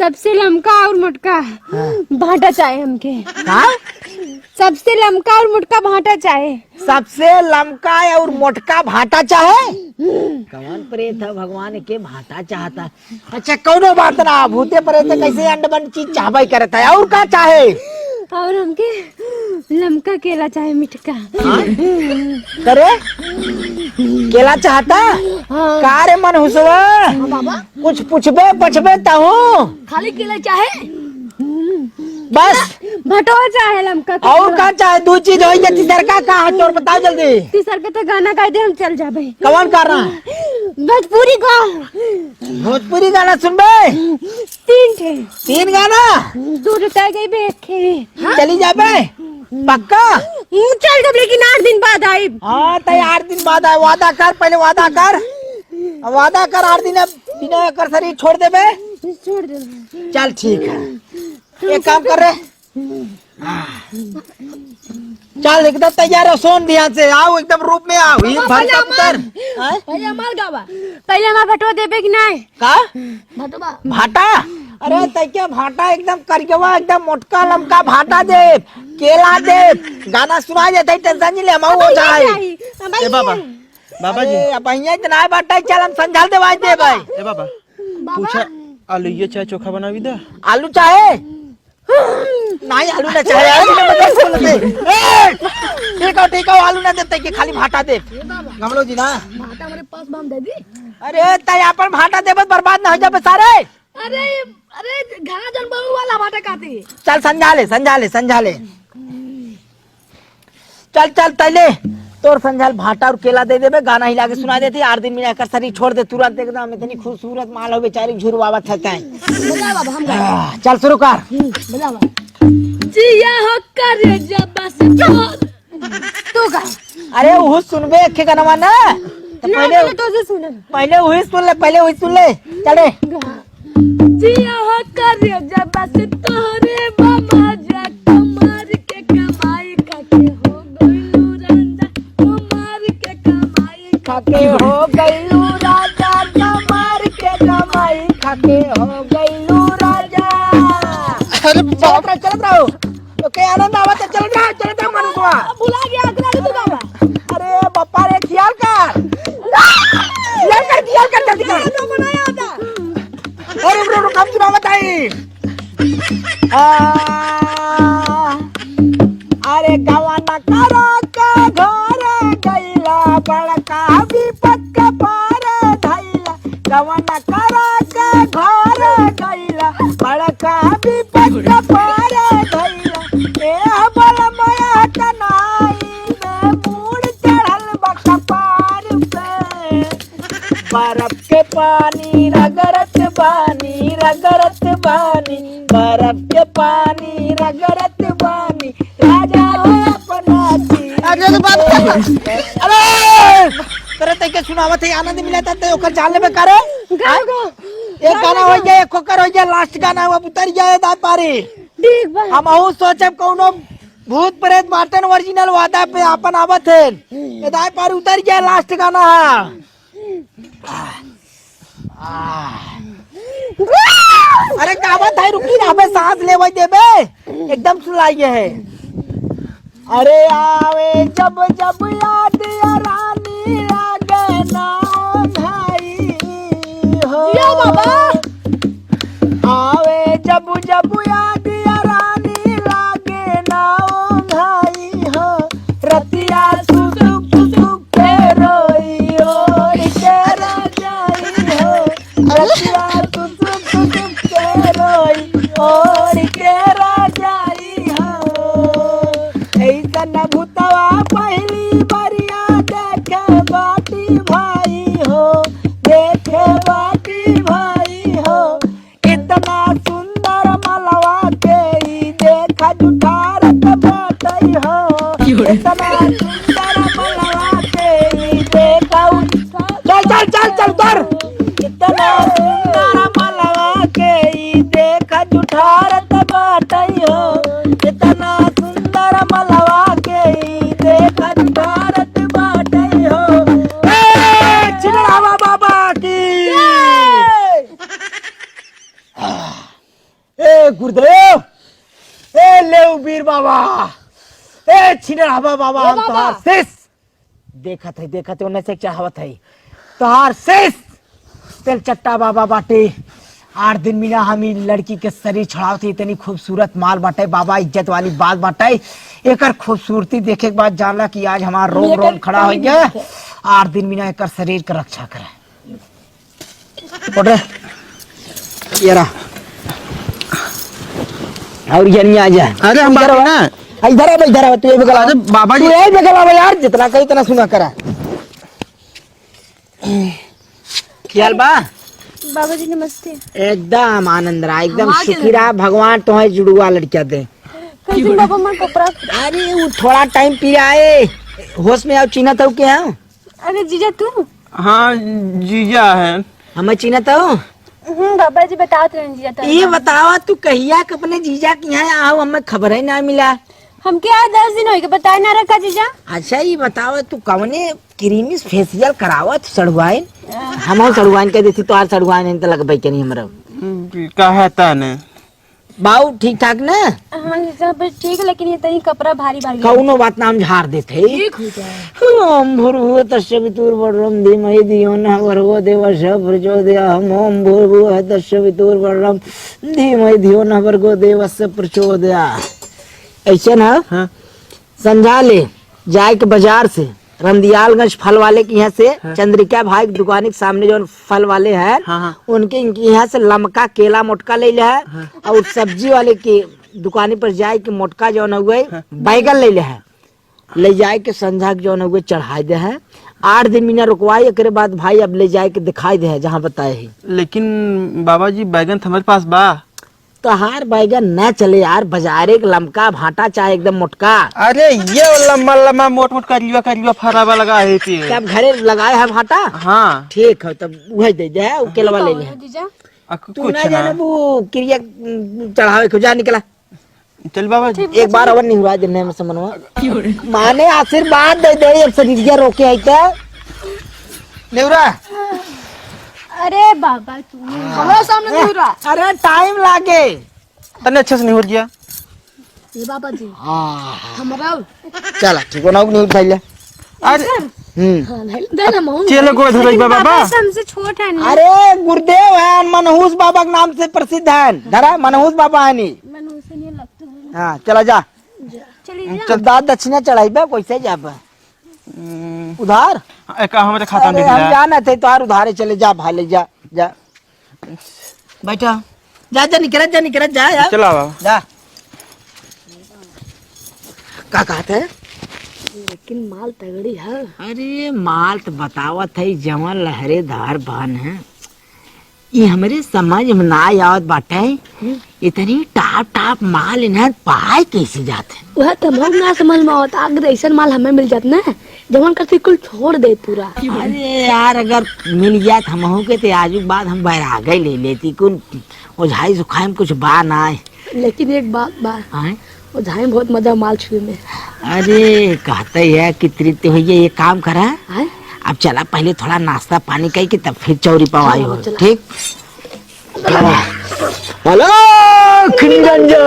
सबसे लमका और मोटका भाटा चाहे हमके। हाँ? सबसे लमका और मोटका भाटा चाहे। सबसे लमका और मोटका भाटा चाहे। कौन प्रेत है भगवान के भाटा चाहता। अच्छा कौनो बात ना, भूते प्रेत कैसे अंड बंड चीज चाहबा करता है। और का चाहे? और हमके लमका केला चाहे मिठका। करे केला चाहता। हाँ। का रे मन हुसवा बाबा कुछ पूछबे पछबे ताहू। खाली केला चाहे बस भटवा चाहे लमका। और का चाहे? दो चीज हो गई। तीसर का है चोर बताओ जल्दी। तीसर के तो गाना गा दे हम चल जाबे। कौन कर रहा? भोजपुरी गा। भोजपुरी गाना सुनबे। तीन गाना। दूर तय गई बे खे। चली जाबे पक्का। चल जब लेकिन 8 दिन बाद आई। हाँ तो 8 दिन बाद आए। वादा कर, पहले वादा कर। 8 दिन बिना कर शरीर छोड़ देबे। छोड़ दे। चल ठीक है, एक काम कर रहे। चल एकदम तैयार हो, सोन ध्यान से आओ, एकदम रूप में आओ। ये भरता पुतर पहले हमार गावा। पहले हमार भटवा देबे कि नहीं? का भटवा भाटा? अरे तैके भाटा एकदम करकेवा, एकदम मोटका लमका भाटा दे, केला दे, गाना सुना देते। टेंशन नहीं ले, हम हो जाए। ए बाबा, बाबा जी अब यहाँ इतना बाटा। चल हम संझाल दे भाई। दे भाई ए बाबा पूछा आलू ये चाहे चोखा बनावी दे। आलू चाहे नहीं? आलू ना चाहे। ठीक है आलू ना देते कि खाली भाटा दे। गमलो जी ना भाटा हमारे पास बाम दे दी। अरे तय अपन भाटा देबे बर्बाद ना हो जाबे सारे। अरे अरे घना जन बहु वाला भाटा काती। चल संझा ले। चल तले तोर संझाल भाटा और केला दे देबे, गाना हिला के सुना देती। 8 दिन में आकर शरीर छोड़ दे तुरंत। एकदम इतनी खूबसूरत माल हो बेचारी झुरवावा थका है। बजा बाबा हम चल शुरू कर। बजा बाबा। जिया हो करे जब बस छोड़ तू गा। अरे वो सुनबे एक गाना ना तो पहले तो से सुन। पहले वही सुन ले। चले जिया हो करे जब बस तोरे मामा जा कमर के कमाई खाके हो गइलू राजा। कमर के कमाई खाके हो गइलू राजा। कमर के कमाई खाके हो गइलू राजा। अरे चलत रहो तो के आनंद आवत है। चल रहा मनुष्य भुला गया अगला तू गावा। अरे बापा रे ख्याल कर जल्दी कर। तो बनाया था। अरे रुक हम सुना बताई। अरे गवाना करो के घर गइला बड़का विपत के पार धइला। गवाना करो के घर गइला बड़का विपत के पार धइला। ए बल माया तनाई में मूड चढ़ल बकपार पे। बर्फ के पानी रगड़त बानी बर्फ के पानी रगड़त बानी। राजा हो अपना जी। अरे तेरे तैके सुनावत है, आनंद मिलता है। ओकर जान में करे एक गाना हो जाए, एक कोकर हो जाए, लास्ट गाना हुआ उतर जाए दाद पारी। ठीक बा। हम हूँ सोचे कौनो भूत प्रेत बाटन ओरिजिनल वादा पे अपन आवत है। ये दाद पारी उतर जाए, लास्ट गाना है। अरे कावत है, रुकी ना, हमें सांस ले देबे। एकदम सुनाइए है। अरे आवे जब जब याद रानी लागे ना भाई हो। या बाबा आवे जब जब याद रानी लागे ना भाई हो। रतिया सुसुक के रोई और के राजाई हो। रतिया सुसुक के रोई और के राजाई हो। ऐसा न भूतवा पहली बरिया देखे बाटी भाई हो। देखे बाटी भाई हो। इतना सुंदर मलवा के ही देखा जुठारत बाटई हो। इतना सुंदर मलवा के ही देखा चल कर। इतना सुंदर मलवा के ही देखा जुठारत बाटई हो। इतना सुंदर मलवा के ही देखा जुठारत बाटई हो। चिड़ावा बाबा की। गुरुदेव, ए लेवबीर बाबा, ए छिनराबा बाबा, हम तोहार शेष देखत है उन्हें से चाहवत है तोहार शेष तेल चट्टा बाबा बाटे। 8 दिन बिना हमी लड़की के शरीर छड़ाव थी, इतनी खूबसूरत माल बाटे बाबा, इज्जत वाली बात बाटे। एकर खूबसूरती देखे के बाद जानला कि आज हमारा रोम रोम खड़ा हो गया। 8 दिन बिना एकर शरीर का रक्षा करे। ये रहा और ये नहीं आ जाए। अरे हम बात ना इधर है तू ये बगल। अरे बाबा जी, ये बगल बाबा यार, जितना कही उतना सुना करा। क्या बा बाबा जी नमस्ते। एकदम आनंद रहा, एकदम सुखी रहा, भगवान तुम्हें जुड़ुआ लड़किया दे। कैसे बाबा मां कपड़ा? अरे वो थोड़ा टाइम पी आए, होश में आओ। चीना तो क्या है? अरे जीजा तू? हाँ जीजा है। हमें चीना तो बाबा जी बतात रहे जीजा तो। ये बतावा तू कहिया के अपने जीजा के यहाँ आओ, हमें खबर ही ना मिला। हमके आज 10 दिन हो गए, बताए ना रखा जीजा। अच्छा ये बताओ तू कवने क्रीमी फेशियल करावत सड़ुआइन? हम सड़ुआइन कह देती तो आज सड़ुआइन तो लगबै के नहीं हमरा। कहा था ने बाऊ ठीक ठाक ना? हां जीजा बस ठीक है, लेकिन ये तनी कपड़ा भारी भारी कौनो बात नाम झाड़ देते। ठीक हो जाए। ओम भूर्भुवः तस्य वितुर्वरेण्यं धीमहि धियो नः भर्गो देवस्य प्रचोदयात्। ओम भूर्भुवः तस्य वितुर्वरेण्यं धीमहि धियो नः भर्गो देवस्य प्रचोदयात्। ऐसे ना हाँ। समझा ले, जाए के बाजार से रंदियालगंज फल वाले के यहाँ से चंद्रिका भाई की दुकान के सामने जो फल वाले हैं, हाँ। उनके इनके यहाँ से लमका केला मोटका ले है। और सब्जी वाले की दुकान पर जाए के मोटका जो न हुए बैगन ले है, ले जाए के संझा के जो न हुए चढ़ाई दे है। 8 दिन बिना रुकवाई, एक बाद भाई अब ले जाए के दिखाई दे है जहाँ बताए है। लेकिन बाबा जी बैगन हमारे पास बा। तोहार बैगन न चले यार, बाजारे के लमका भाटा चाहे एकदम मोटका। अरे ये लम्बा लम्बा मोट मोट करिया फराबा लगा है पे। तब घरे लगाए है भाटा? हाँ ठीक है, तब वही दे दे है, केलवा ले ले। जीजा तू कुछ ना ना जाने वो क्रिया चढ़ावे को जा निकला। चल बाबा जी। एक बार और नहीं हुआ दिन में समनवा माने आशीर्वाद दे दे, अब शरीर रोके आई तो नेवरा। अरे बाबा तू हमारे सामने नहीं हो रहा। अरे टाइम लागे तने अच्छे से नहीं हो गया। ये बाबा जी हाँ हमारा चला ठीक हो ना, नहीं उठाई ले। अरे देना मौन चलो को धरई बाबा। हमसे छोट है ना। अरे गुरुदेव है, मनहूस बाबा के नाम से प्रसिद्ध है। धरा मनहूस बाबा है नी। मैंने उसे नहीं लगता। हाँ चला जा, चलिए चल दाद दक्षिणा चढ़ाई बे, कैसे जाब उधार? एक हमारे खाता में अरे हम दिला। जाना थे तो उधारे चले जा भाले, जा जा बैठा, जा निकल जा यार, चला बाबा। जा। का कहते है? लेकिन माल तगड़ी है। अरे माल तो बतावत है, जवन लहरेदार बान है। ये हमारे समझ में ना आवत बाटे, इतनी टाप टाप माल इन्हें पाए कैसे जाते? वह तो हम ना समझ में आता, अगर ऐसा माल हमें मिल जाता ना, जवन करती कुल छोड़ दे पूरा। अरे यार अगर मिल गया हम के तो आज बाद हम बैराग ले लेती, कुल ओझाई सुखाई में कुछ बा ना है। लेकिन एक बात बा, आए? वो झाई बहुत मजा माल छुए में। अरे कहते है कि तृप्ति हुई है, ये काम करा। आए? अब चला पहले थोड़ा नाश्ता पानी कही के तब फिर चौरी पवाई हो, ठीक? हेलो निरंजन,